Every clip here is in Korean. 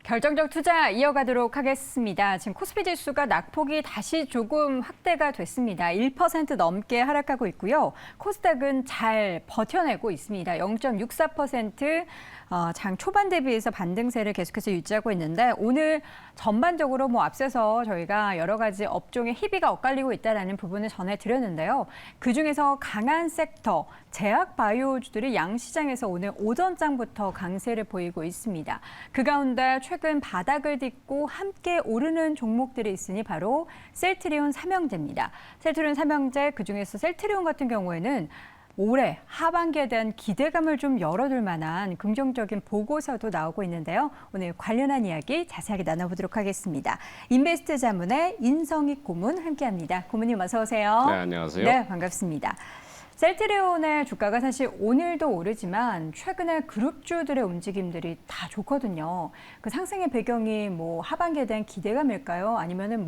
결정적 투자 이어가도록 하겠습니다. 지금 코스피 지수가 낙폭이 다시 조금 확대가 됐습니다. 1% 넘게 하락하고 있고요. 코스닥은 잘 버텨내고 있습니다. 0.64% 장 초반 대비해서 반등세를 계속해서 유지하고 있는데 오늘 전반적으로 앞서서 저희가 여러 가지 업종의 희비가 엇갈리고 있다는 부분을 전해드렸는데요. 그중에서 강한 섹터, 제약 바이오주들이 양시장에서 오늘 오전장부터 강세를 보이고 있습니다. 그 가운데 최근 바닥을 딛고 함께 오르는 종목들이 있으니 바로 셀트리온 삼형제입니다. 셀트리온 삼형제, 그중에서 셀트리온 같은 경우에는 올해 하반기에 대한 기대감을 좀 열어둘 만한 긍정적인 보고서도 나오고 있는데요. 오늘 관련한 이야기 자세하게 나눠보도록 하겠습니다. 인베스트 자문의 인성익 고문 함께합니다. 고문님 어서 오세요. 네, 안녕하세요. 네, 반갑습니다. 셀트리온의 주가가 사실 오늘도 오르지만 최근에 그룹주들의 움직임들이 다 좋거든요. 그 상승의 배경이 하반기에 대한 기대감일까요? 아니면은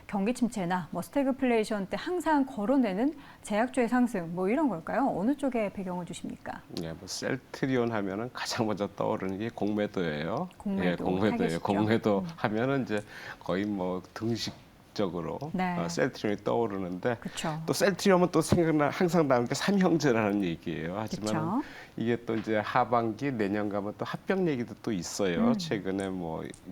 경기 침체나 스태그플레이션 때 항상 거론되는 제약주의 상승 이런 걸까요? 어느 쪽에 배경을 주십니까? 네, 셀트리온 하면은 가장 먼저 떠오르는 게 공매도예요. 공매도, 공매도예요. 공매도 하면은 이제 거의 등식 적으로 네. 셀트리온이 떠오르는데 그쵸. 또 셀트리온은 또 항상 나오는 게 삼형제라는 얘기예요. 하지만 그쵸. 이게 또 이제 하반기 내년 가면 또 합병 얘기도 또 있어요. 최근에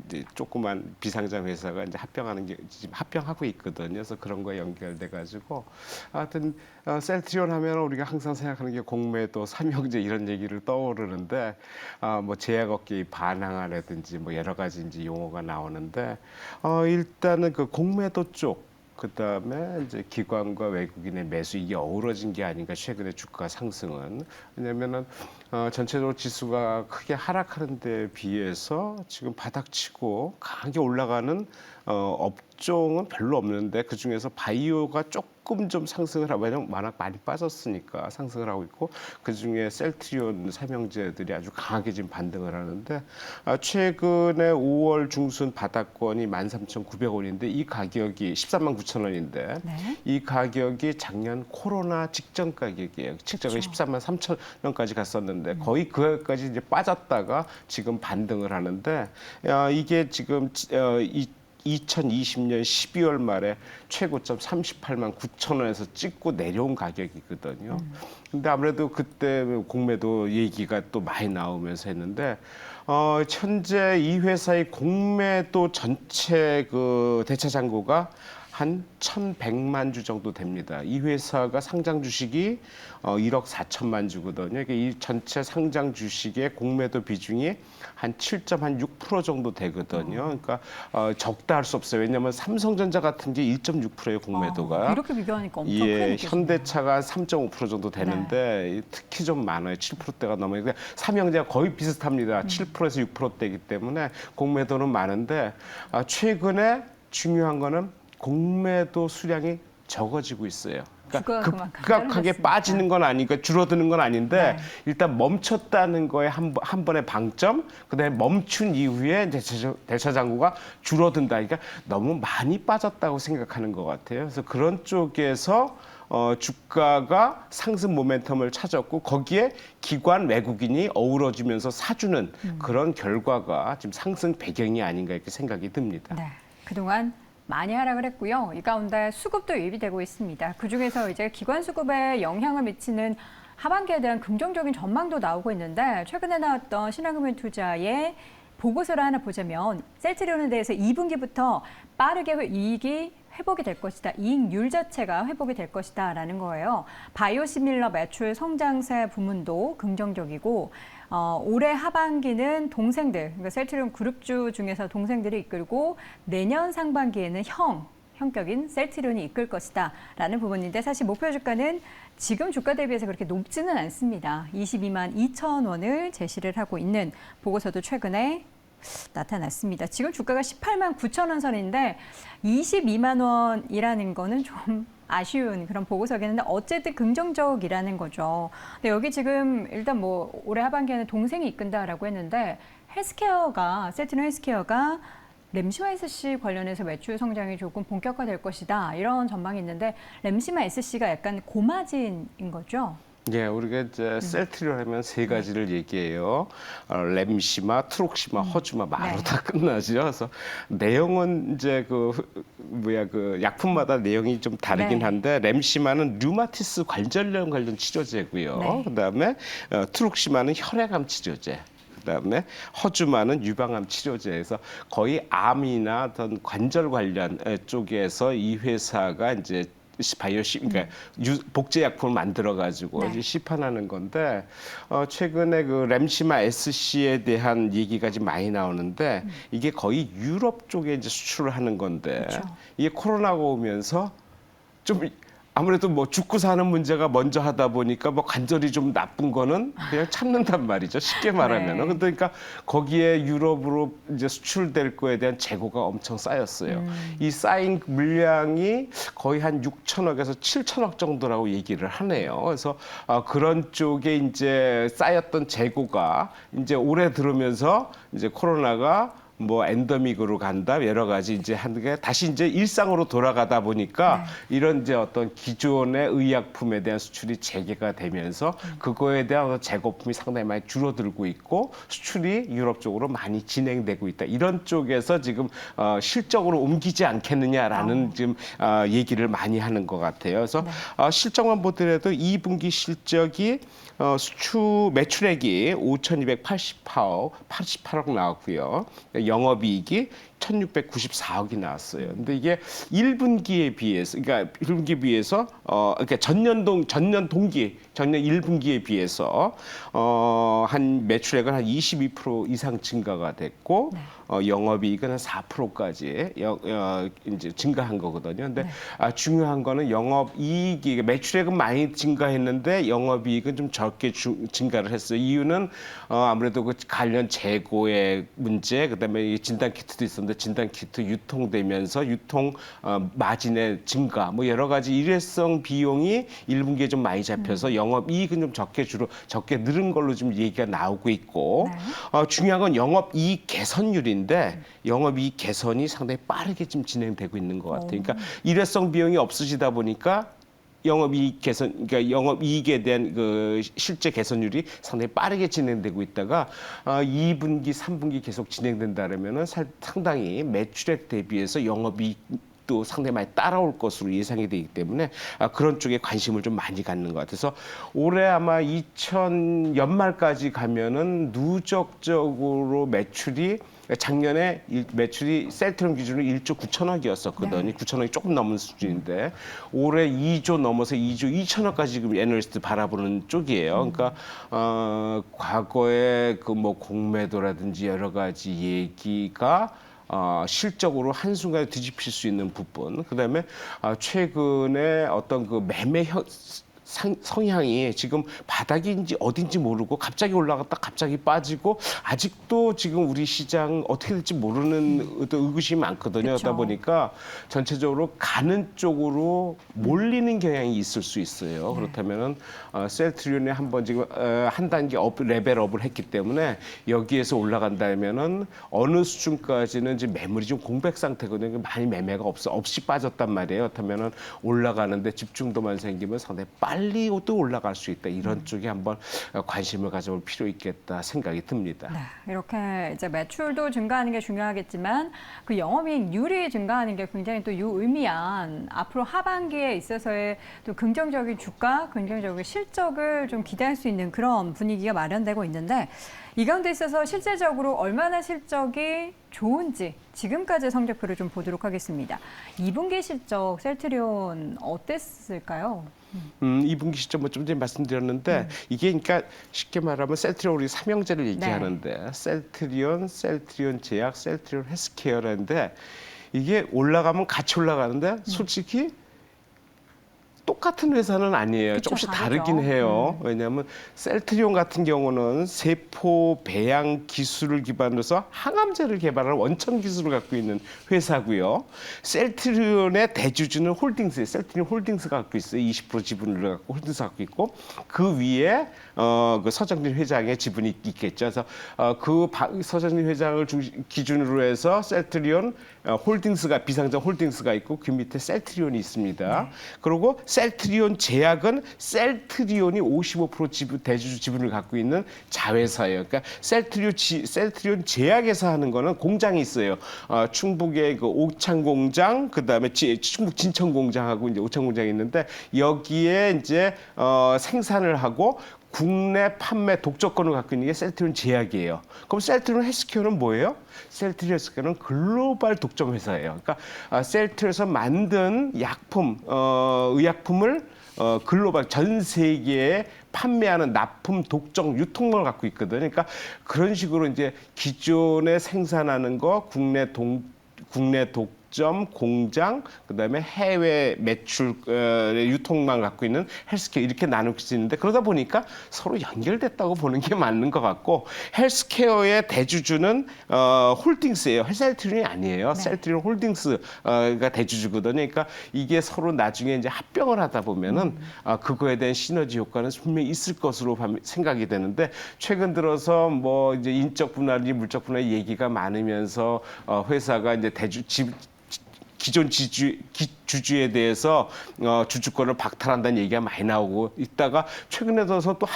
이제 조그만 비상장 회사가 이제 합병하는 게 지금 합병하고 있거든요. 그래서 그런 거에 연결돼 가지고 하여튼 셀트리온 하면 우리가 항상 생각하는 게 공매도, 삼형제 이런 얘기를 떠오르는데 제약업계의 반항아라든지 여러 가지 이제 용어가 나오는데 일단은 그 공매도 쪽 그다음에 이제 기관과 외국인의 매수 이게 어우러진 게 아닌가 최근에 주가 상승은 왜냐면은 전체적으로 지수가 크게 하락하는 데 비해서 지금 바닥치고 강하게 올라가는 업종은 별로 없는데 그 중에서 바이오가 조금 좀 상승을 하고 왜냐면 워낙 많이 빠졌으니까 상승을 하고 있고 그 중에 셀트리온 삼형제들이 아주 강하게 지금 반등을 하는데 최근에 5월 중순 바닥권이 13,900원인데 이 가격이 13만 9천 원인데 네. 이 가격이 작년 코로나 직전 가격이에요. 직전에 13만 3천 원까지 갔었는데 거의 그까지 이제 빠졌다가 지금 반등을 하는데 이게 지금 2020년 12월 말에 최고점 38만 9천 원에서 찍고 내려온 가격이거든요. 근데 아무래도 그때 공매도 얘기가 또 많이 나오면서 했는데 현재 이 회사의 공매도 전체 그 대차 잔고가 한 1,100만 주 정도 됩니다. 이 회사가 상장 주식이 1억 4천만 주거든요. 그러니까 이 전체 상장 주식의 공매도 비중이 한 7.6% 정도 되거든요. 그러니까 적다 할 수 없어요. 왜냐하면 삼성전자 같은 게 1.6%예요, 공매도가. 이렇게 비교하니까 엄청 큰 현대차가 3.5% 정도 되는데 특히 좀 많아요. 7%대가 넘어요. 그러니까 삼형제가 거의 비슷합니다. 7%에서 6%대이기 때문에 공매도는 많은데 최근에 중요한 거는 공매도 수량이 적어지고 있어요. 그러니까 급격하게 빠지는 건 아니고 줄어드는 건 아닌데 일단 멈췄다는 거에 한 번의 방점, 그다음에 멈춘 이후에 대차 잔고가 줄어든다. 그러니까 너무 많이 빠졌다고 생각하는 것 같아요. 그래서 그런 쪽에서 주가가 상승 모멘텀을 찾았고 거기에 기관 외국인이 어우러지면서 사주는 그런 결과가 지금 상승 배경이 아닌가 이렇게 생각이 듭니다. 네, 그동안 많이 하락을 했고요. 이 가운데 수급도 유입이 되고 있습니다. 그중에서 이제 기관 수급에 영향을 미치는 하반기에 대한 긍정적인 전망도 나오고 있는데 최근에 나왔던 신한금융투자의 보고서를 하나 보자면 셀트리온에 대해서 2분기부터 빠르게 이익이 회복이 될 것이다. 이익률 자체가 회복이 될 것이다 라는 거예요. 바이오시밀러 매출 성장세 부문도 긍정적이고 올해 하반기는 동생들, 그러니까 셀트리온 그룹주 중에서 동생들이 이끌고 내년 상반기에는 형격인 셀트리온이 이끌 것이다 라는 부분인데 사실 목표 주가는 지금 주가 대비해서 그렇게 높지는 않습니다. 22만 2천 원을 제시를 하고 있는 보고서도 최근에 나타났습니다. 지금 주가가 18만 9천 원 선인데 22만 원이라는 거는 좀 아쉬운 그런 보고서긴 한데 어쨌든 긍정적이라는 거죠. 근데 여기 지금 일단 올해 하반기에는 동생이 이끈다라고 했는데 셀트리온 헬스케어가 램시마 SC 관련해서 매출 성장이 조금 본격화될 것이다 이런 전망이 있는데 램시마 SC가 약간 고마진인 거죠? 예, 우리가 이제 셀트리온 하면 세 가지를 얘기해요. 램시마, 트록시마, 허주마 말로 네. 다 끝나죠. 그래서 내용은 이제 그 약품마다 내용이 좀 다르긴 네. 한데 램시마는 류마티스 관절염 관련 치료제고요. 네. 그다음에 트록시마는 혈액암 치료제. 그다음에 허주마는 유방암 치료제에서 거의 암이나 어떤 관절 관련 쪽에서 이 회사가 이제 그러니까 복제약품을 만들어 가지고 네. 이제 시판하는 건데 최근에 그 램시마 SC에 대한 얘기가 좀 많이 나오는데 이게 거의 유럽 쪽에 이제 수출을 하는 건데 그렇죠. 이게 코로나가 오면서 좀 아무래도 뭐 죽고 사는 문제가 먼저 하다 보니까 뭐 관절이 좀 나쁜 거는 그냥 참는단 말이죠. 쉽게 말하면은. 네. 그러니까 거기에 유럽으로 이제 수출될 거에 대한 재고가 엄청 쌓였어요. 이 쌓인 물량이 거의 한 6천억에서 7천억 정도라고 얘기를 하네요. 그래서 그런 쪽에 이제 쌓였던 재고가 이제 올해 들으면서 이제 코로나가 뭐 엔더믹으로 간다 여러 가지 이제 한 게 다시 이제 일상으로 돌아가다 보니까 이런 이제 어떤 기존의 의약품에 대한 수출이 재개가 되면서 그거에 대한 어떤 재고품이 상당히 많이 줄어들고 있고 수출이 유럽 쪽으로 많이 진행되고 있다. 이런 쪽에서 지금 실적으로 옮기지 않겠느냐라는 지금 얘기를 많이 하는 것 같아요. 그래서 실적만 보더라도 2분기 실적이 수출 매출액이 5,288억 나왔고요. 영업이익이 1,694억이 나왔어요. 근데 이게 1분기에 비해서, 그러니까 1분기에 비해서, 그러니까 전년 동기, 전년 1분기에 비해서, 한 매출액은 한 22% 이상 증가가 됐고, 영업이익은 한 4%까지 이제 증가한 거거든요. 근데 중요한 거는 영업이익이, 매출액은 많이 증가했는데 영업이익은 좀 적게 증가를 했어요. 이유는 아무래도 그 관련 재고의 문제, 그다음에 이 진단키트도 있었는데 진단키트 유통되면서 유통 마진의 증가, 뭐 여러 가지 일회성 비용이 1분기에 좀 많이 잡혀서 영업이익은 좀 적게 늘은 걸로 좀 얘기가 나오고 있고 중요한 건 영업이익 개선율인데 영업이익 개선이 상당히 빠르게 좀 진행되고 있는 것 같아요. 그러니까 일회성 비용이 없어지다 보니까 영업이익 개선, 그러니까 영업이익에 대한 그 실제 개선율이 상당히 빠르게 진행되고 있다가 2분기, 3분기 계속 진행된다면은 상당히 매출액 대비해서 영업이익도 상당히 많이 따라올 것으로 예상이 되기 때문에 그런 쪽에 관심을 좀 많이 갖는 것 같아서 올해 아마 2000연말까지 가면은 누적적으로 매출이 작년에 매출이 셀트리온 기준으로 1조 9천억이었었거든요. 9천억이 조금 넘은 수준인데 올해 2조 넘어서 2조 2천억까지 지금 애널리스트 바라보는 쪽이에요. 그러니까 과거에 그 뭐 공매도라든지 여러 가지 얘기가 실적으로 한순간에 뒤집힐 수 있는 부분, 그다음에 최근에 어떤 그 매매 성향이 지금 바닥인지 어딘지 모르고 갑자기 올라갔다 갑자기 빠지고 아직도 지금 우리 시장 어떻게 될지 모르는 어떤 의구심이 많거든요. 그러다 보니까 전체적으로 가는 쪽으로 몰리는 경향이 있을 수 있어요. 그렇다면은 셀트리온이 한번 지금 한 단계 레벨업을 했기 때문에 여기에서 올라간다면은 어느 수준까지는 지금 매물이 좀 공백 상태거든요. 많이 매매가 없이 빠졌단 말이에요. 그렇다면은 올라가는데 집중도만 생기면 상당히 빨리 또 올라갈 수 있다. 이런 쪽에 한번 관심을 가져볼 필요 있겠다 생각이 듭니다. 네, 이렇게 이제 매출도 증가하는 게 중요하겠지만 그 영업이익률이 증가하는 게 굉장히 또 유의미한 앞으로 하반기에 있어서의 또 긍정적인 주가, 긍정적인 실적을 좀 기대할 수 있는 그런 분위기가 마련되고 있는데 이 가운데 있어서 실제적으로 얼마나 실적이 좋은지 지금까지의 성적표를 좀 보도록 하겠습니다. 2분기 실적 셀트리온 어땠을까요? 2분기 시점 좀 전에 말씀드렸는데 이게 그러니까 쉽게 말하면 셀트리온 우리 삼형제를 얘기하는데 셀트리온 제약, 셀트리온 헬스케어라는데 이게 올라가면 같이 올라가는데 솔직히 똑같은 회사는 아니에요. 그쵸, 조금씩 다르죠. 다르긴 해요. 왜냐하면 셀트리온 같은 경우는 세포 배양 기술을 기반으로 해서 항암제를 개발하는 원천 기술을 갖고 있는 회사고요. 셀트리온의 대주주는 홀딩스예요. 셀트리온 홀딩스가 갖고 있어요. 20% 지분을 갖고 홀딩스가 갖고 있고 그 위에 그 서정진 회장의 지분이 있겠죠. 그래서 서정진 회장을 기준으로 해서 셀트리온 홀딩스가 비상장 홀딩스가 있고 그 밑에 셀트리온이 있습니다. 그리고 셀트리온 제약은 셀트리온이 55% 대주주 지분을 갖고 있는 자회사예요. 그러니까 셀트리온 제약에서 하는 거는 공장이 있어요. 충북의 그 옥창 공장, 그다음에 충북 진천 공장하고 이제 옥창 공장이 있는데 여기에 이제 생산을 하고 국내 판매 독점권을 갖고 있는 게 셀트리온 제약이에요. 그럼 셀트리온 헬스케어는 뭐예요? 셀트리온 헬스케어는 글로벌 독점 회사예요. 그러니까 셀트리온에서 만든 약품, 의약품을 글로벌 전 세계에 판매하는 납품, 독점, 유통망을 갖고 있거든요. 그러니까 그런 식으로 이제 기존에 생산하는 거 국내 독점, 공장, 그다음에 해외 매출 유통망을 갖고 있는 헬스케어 이렇게 나눌 수 있는데 그러다 보니까 서로 연결됐다고 보는 게 맞는 것 같고 헬스케어의 대주주는 홀딩스예요. 셀트리온이 아니에요. 네. 셀트리온 홀딩스가 대주주거든요. 그러니까 이게 서로 나중에 이제 합병을 하다 보면은 그거에 대한 시너지 효과는 분명히 있을 것으로 생각이 되는데 최근 들어서 뭐 이제 인적 분할이 물적 분할 얘기가 많으면서 회사가 이제 기존 주주에 대해서 주주권을 박탈한다는 얘기가 많이 나오고 있다가 최근에 들어서 또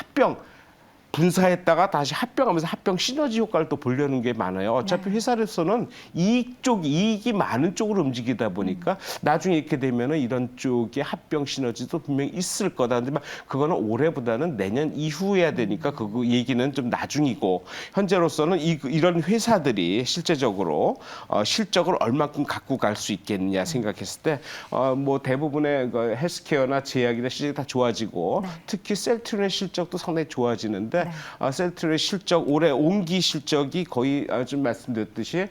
분사했다가 다시 합병하면서 합병 시너지 효과를 또 보려는 게 많아요. 어차피 회사에서는 이익이 많은 쪽으로 움직이다 보니까 나중에 이렇게 되면은 이런 쪽의 합병 시너지도 분명히 있을 거다. 하지만 그거는 올해보다는 내년 이후해야 되니까 그 얘기는 좀 나중이고 현재로서는 이런 회사들이 실제적으로 실적을 얼마큼 갖고 갈 수 있겠느냐 생각했을 때 뭐 대부분의 그 헬스케어나 제약이나 실적이 다 좋아지고 특히 셀트리온의 실적도 상당히 좋아지는데 셀트리온의 실적 올해 온기 실적이 거의 좀 말씀드렸듯이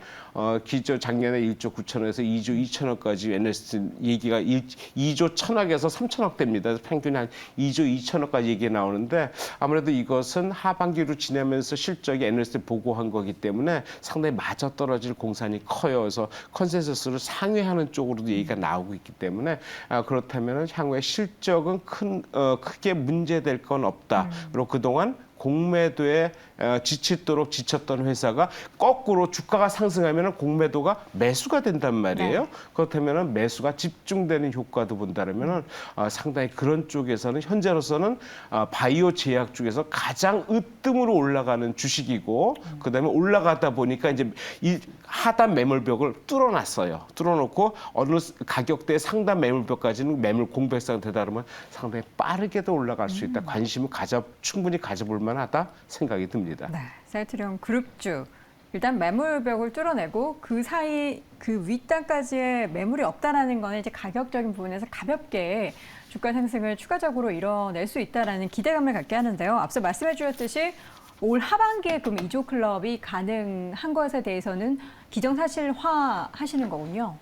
기존 작년에 1조 9천억에서 2조 2천억까지 애널리스트 얘기가 2조 1천억에서 3천억 됩니다. 그래서 평균 한 2조 2천억까지 얘기가 나오는데 아무래도 이것은 하반기로 지나면서 실적이 애널리스트 보고한 거기 때문에 상당히 맞아떨어질 공산이 커요. 그래서 컨센서스를 상회하는 쪽으로도 얘기가 나오고 있기 때문에 그렇다면 향후에 실적은 크게 문제될 건 없다. 그리고 그동안 공매도에 지치도록 지쳤던 회사가 거꾸로 주가가 상승하면 공매도가 매수가 된단 말이에요. 네. 그렇다면 매수가 집중되는 효과도 본다면 상당히 그런 쪽에서는 현재로서는 바이오 제약 쪽에서 가장 으뜸으로 올라가는 주식이고 그다음에 올라가다 보니까 이제 이 하단 매물벽을 뚫어놨어요. 뚫어놓고 어느 가격대 상단 매물벽까지는 매물 공백 상태다 그러면 상당히 빠르게도 올라갈 수 있다. 관심을 충분히 가져볼 만하다 생각이 듭니다. 네, 셀트리온 그룹주 일단 매물벽을 뚫어내고 그 사이 그 윗단까지의 매물이 없다라는 거는 이제 가격적인 부분에서 가볍게 주가 상승을 추가적으로 이뤄낼 수 있다라는 기대감을 갖게 하는데요. 앞서 말씀해 주셨듯이 올 하반기에 그럼 2조 클럽이 가능한 것에 대해서는 기정사실화 하시는 거군요.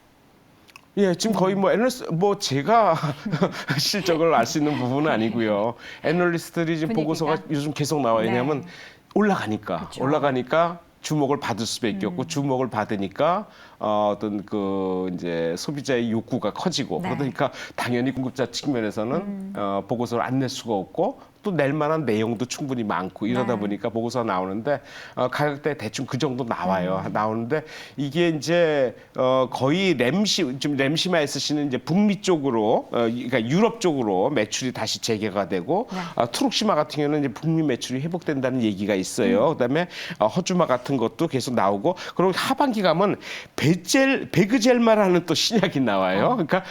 예, 지금 거의 제가 실적을 알 수 있는 부분은 아니고요. 애널리스트들이 지금 분위기가? 보고서가 요즘 계속 나와요. 네. 왜냐하면 올라가니까 그렇죠. 주목을 받을 수밖에 없고 주목을 받으니까 어떤 이제 소비자의 욕구가 커지고 네. 그러니까 당연히 공급자 측면에서는 보고서를 안 낼 수가 없고 또 낼 만한 내용도 충분히 많고 이러다 네. 보니까 보고서 나오는데 가격대 대충 그 정도 나와요. 나오는데 이게 이제 거의 지금 램시마에 쓰시는 이제 북미 쪽으로 그러니까 유럽 쪽으로 매출이 다시 재개가 되고 트룩시마 같은 경우는 이제 북미 매출이 회복된다는 얘기가 있어요. 그다음에 허주마 같은 것도 계속 나오고 그리고 하반기 가면 베그젤만 하는 또 신약이 나와요. 그러니까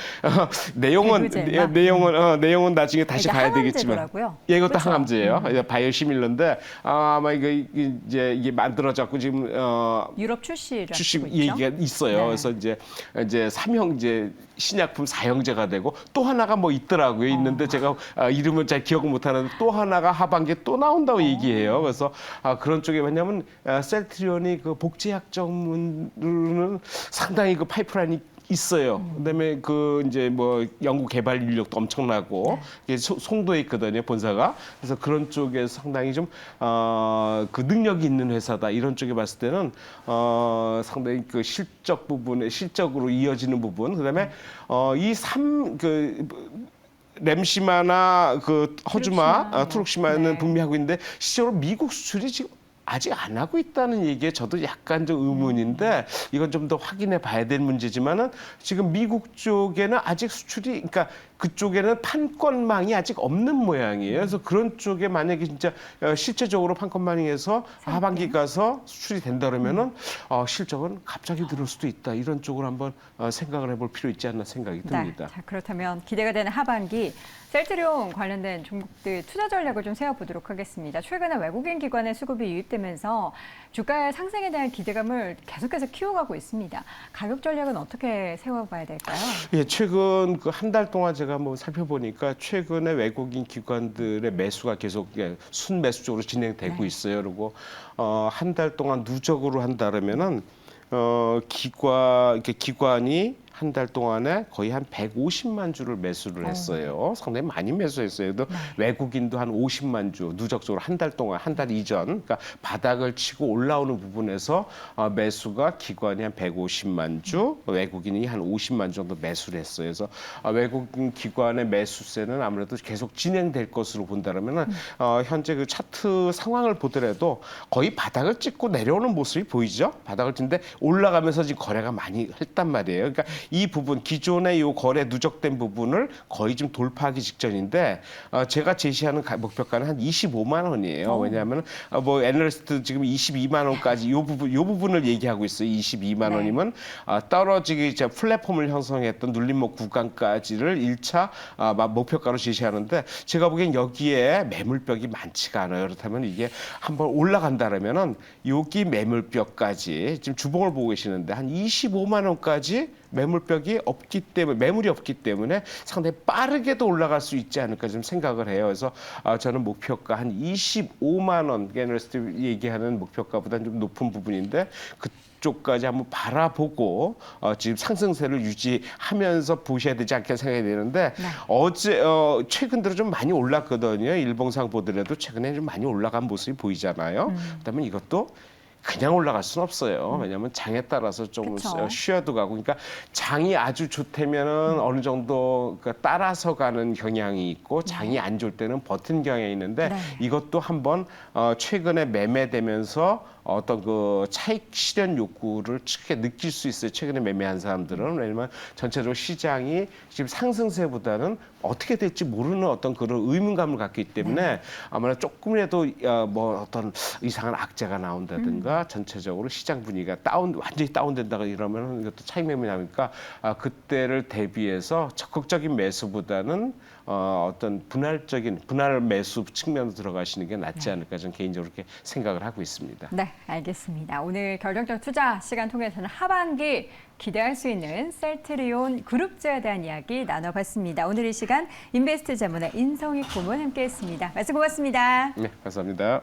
내용은 나중에 다시 봐야 되겠지만. 항암제더라고요. 예, 이것도 그렇죠? 항암제예요. 바이오시밀러인데 아마 이게 만들어졌고 지금 유럽 출시를 출시 앞두고 있죠? 얘기가 있어요. 네. 그래서 이제 3형제 신약품 4형제가 되고 또 하나가 뭐 있더라고요. 있는데 제가 이름은 잘 기억을 못 하는데 또 하나가 하반기에 또 나온다고 얘기해요. 그래서 그런 쪽에 왜냐하면 셀트리온이 그 복제약 전문으로는 상당히 그 파이프라인이 있어요. 그다음에 이제 뭐 연구 개발 인력도 엄청나고 이게 송도에 있거든요, 본사가. 그래서 그런 쪽에서 상당히 좀 그 능력이 있는 회사다. 이런 쪽에 봤을 때는 상당히 그 실적으로 이어지는 부분. 그다음에 램시마나 허주마, 트룩시마는 네. 북미하고 있는데 실제로 미국 수출이 지금 아직 안 하고 있다는 얘기에 저도 약간 좀 의문인데 이건 좀 더 확인해 봐야 될 문제지만은 지금 미국 쪽에는 아직 수출이 그러니까 그쪽에는 판권망이 아직 없는 모양이에요. 그래서 그런 쪽에 만약에 진짜 실제적으로 판권망에서 하반기 가서 수출이 된다 그러면은 실적은 갑자기 늘을 수도 있다. 이런 쪽으로 한번 생각을 해볼 필요 있지 않나 생각이 듭니다. 네. 자, 그렇다면 기대가 되는 하반기 셀트리온 관련된 종목들 투자 전략을 좀 세워보도록 하겠습니다. 최근에 외국인 기관의 수급이 유입되면서 주가의 상승에 대한 기대감을 계속해서 키워가고 있습니다. 가격 전략은 어떻게 세워봐야 될까요? 예, 최근 그 한 달 동안 제가 한번 살펴보니까 최근에 외국인 기관들의 매수가 계속 순매수 쪽으로 진행되고 네. 있어요. 그리고 한 달 동안 누적으로 한다면은 기관이 한 달 동안에 거의 한 150만 주를 매수를 했어요. 상당히 많이 매수했어요. 또 외국인도 한 50만 주 누적적으로 한 달 동안, 한 달 이전, 그러니까 바닥을 치고 올라오는 부분에서 매수가 기관이 한 150만 주, 외국인이 한 50만 주 정도 매수를 했어요. 그래서 외국인 기관의 매수세는 아무래도 계속 진행될 것으로 본다면은 현재 그 차트 상황을 보더라도 거의 바닥을 찍고 내려오는 모습이 보이죠. 바닥을 찍는데 올라가면서 지금 거래가 많이 했단 말이에요. 그러니까 이 부분 기존의 요 거래 누적된 부분을 거의 좀 돌파하기 직전인데 제가 제시하는 목표가는 한 25만 원이에요. 왜냐하면 뭐 애널리스트 지금 22만 원까지 요 부분을 얘기하고 있어요. 22만 원이면 떨어지기 이제 플랫폼을 형성했던 눌림목 구간까지를 1차 목표가로 제시하는데 제가 보기엔 여기에 매물벽이 많지가 않아요. 그렇다면 이게 한번 올라간다면은 여기 매물벽까지 지금 주봉을 보고 계시는데 한 25만 원까지 매물벽이 없기 때문에 매물이 없기 때문에 상당히 빠르게도 올라갈 수 있지 않을까 좀 생각을 해요. 그래서 저는 목표가 한 25만 원, 애널리스트 얘기하는 목표가보다는 좀 높은 부분인데 그쪽까지 한번 바라보고 지금 상승세를 유지하면서 보셔야 되지 않겠나 생각이 되는데 어제 최근 들어 좀 많이 올랐거든요. 일봉상 보더라도 최근에 좀 많이 올라간 모습이 보이잖아요. 그다음에 이것도 그냥 올라갈 수는 없어요. 왜냐하면 장에 따라서 좀 그쵸. 쉬어도 가고, 그러니까 장이 아주 좋다면은 어느 정도 그러니까 따라서 가는 경향이 있고, 장이 안 좋을 때는 버티는 경향이 있는데 이것도 한번 최근에 매매되면서 어떤 그 차익 실현 욕구를 크게 느낄 수 있어요. 최근에 매매한 사람들은. 왜냐면 전체적으로 시장이 지금 상승세보다는 어떻게 될지 모르는 어떤 그런 의문감을 갖기 때문에 아마 조금이라도 뭐 어떤 이상한 악재가 나온다든가 전체적으로 시장 분위기가 완전히 다운된다고 이러면 이것도 차익 매매 나니까 그때를 대비해서 적극적인 매수보다는 어떤 분할 매수 측면으로 들어가시는 게 낫지 않을까 저는 개인적으로 그렇게 생각을 하고 있습니다. 네, 알겠습니다. 오늘 결정적 투자 시간 통해서는 하반기 기대할 수 있는 셀트리온 그룹주에 대한 이야기 나눠봤습니다. 오늘 이 시간 인베스트 자문의 인성익 고문 함께했습니다. 말씀 고맙습니다. 네, 감사합니다.